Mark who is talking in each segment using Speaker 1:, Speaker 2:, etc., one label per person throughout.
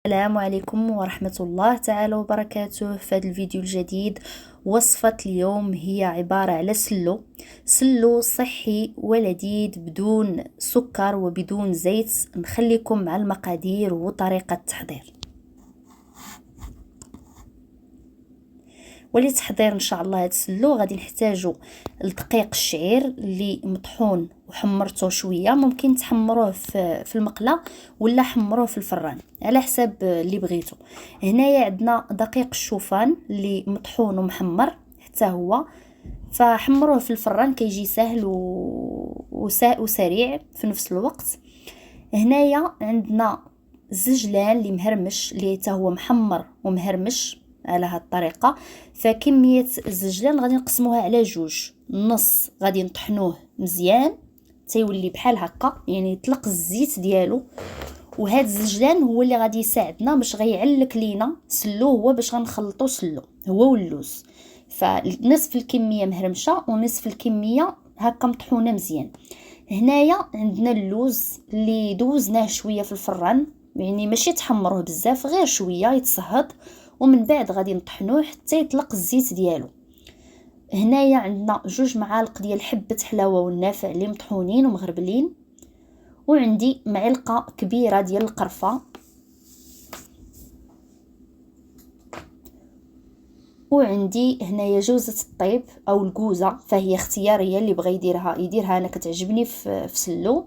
Speaker 1: السلام عليكم ورحمة الله تعالى وبركاته. في هذا الفيديو الجديد وصفة اليوم هي عبارة على سلو صحي ولذيذ بدون سكر وبدون زيت. نخليكم مع المقادير وطريقة التحضير. ولتحضير ان شاء الله هذا السلو غادي نحتاجو الدقيق الشعير اللي مطحون وحمرته شويه، ممكن تحمروه في المقله ولا حمروه في الفران على حسب اللي بغيتو. هنايا عندنا دقيق الشوفان اللي مطحون ومحمر حتى هو، فحمروه في الفران كيجي سهل وسريع في نفس الوقت. هنايا عندنا الزجلان اللي مهرمش اللي حتى هو محمر ومهرمش على هاد الطريقه. فكميه الزجلان غادي نقسموها على جوج، نص غادي نطحنوه مزيان تيولي بحال هكا، يعني يطلق الزيت ديالو. وهاد الزجلان هو اللي غادي يساعدنا باش غيعلك لينا سلو، هو باش غنخلطو سلو هو واللوز. فنصف الكميه مهرمشه ونصف الكميه هكا مطحونه مزيان. هنايا عندنا اللوز اللي دوزناه شويه في الفران، يعني ماشي تحمروه بزاف، غير شويه يتصهد، ومن بعد غادي نطحنوه حتى يطلق الزيت ديالو. هنايا عندنا 2 معالق ديال حبه حلاوه والنافع اللي مطحونين ومغربلين، وعندي معلقه كبيره ديال القرفه، وعندي هنايا جوزة الطيب او الكوزه، فهي اختياريه اللي بغى يديرها انا كتعجبني في سلو.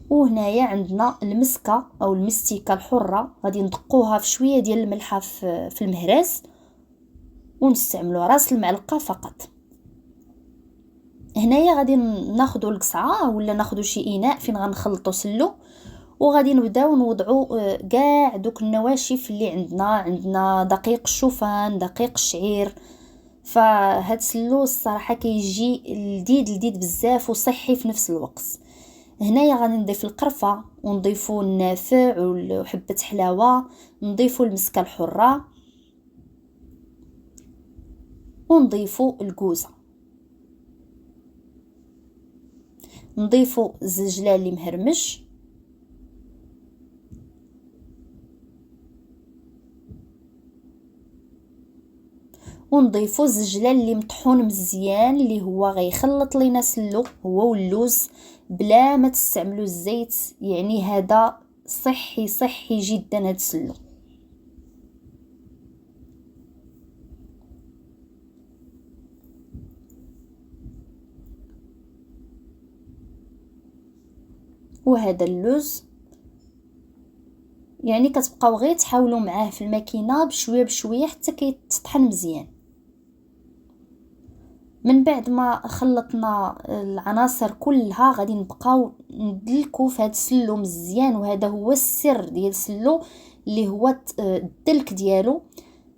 Speaker 1: وهنايا عندنا المسكه او المستيكه الحره، غادي ندقوها في شويه ديال الملحه في المهراس ونستعملوا راس المعلقه فقط. هنايا غادي ناخذوا القصعه ولا ناخذوا شي اناء فين غنخلطوا سلو، وغادي نبداو نوضعوا كاع دوك النواشف اللي عندنا دقيق الشوفان، دقيق الشعير. فهاد سلو الصراحه كيجي لذيذ بزاف وصحي في نفس الوقت. هنايا غادي نضيف القرفه ونضيفوا النافع وحبه حلاوه، نضيفوا المسكه الحره، ونضيفوا الكوزه، نضيفوا الزجلان اللي مهرمش، ونضيفوا الزجلان اللي مطحون مزيان اللي هو غيخلط لينا سلو هو واللوز بلا ما تستعملوا الزيت. يعني هذا صحي جدا هذا السلو. وهذا اللوز يعني كتبقاو غير تحاولوا معاه في الماكينه بشويه حتى كيتطحن مزيان. من بعد ما خلطنا العناصر كلها غادي نبقاو ندلكو في هذا السلو مزيان، وهذا هو السر ديال السلو اللي هو الدلك ديالو،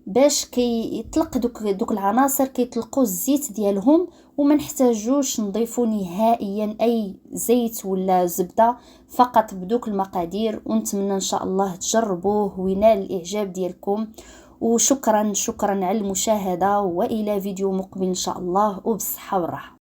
Speaker 1: باش كيطلق دوك العناصر كيطلقوا الزيت ديالهم، وما نحتاجوش نضيفوا نهائيا اي زيت ولا زبده، فقط بدوك المقادير. ونتمنى ان شاء الله تجربوه وينال الاعجاب ديالكم. وشكرا على المشاهده، والى فيديو مقبل ان شاء الله، وبالصحه والراحه.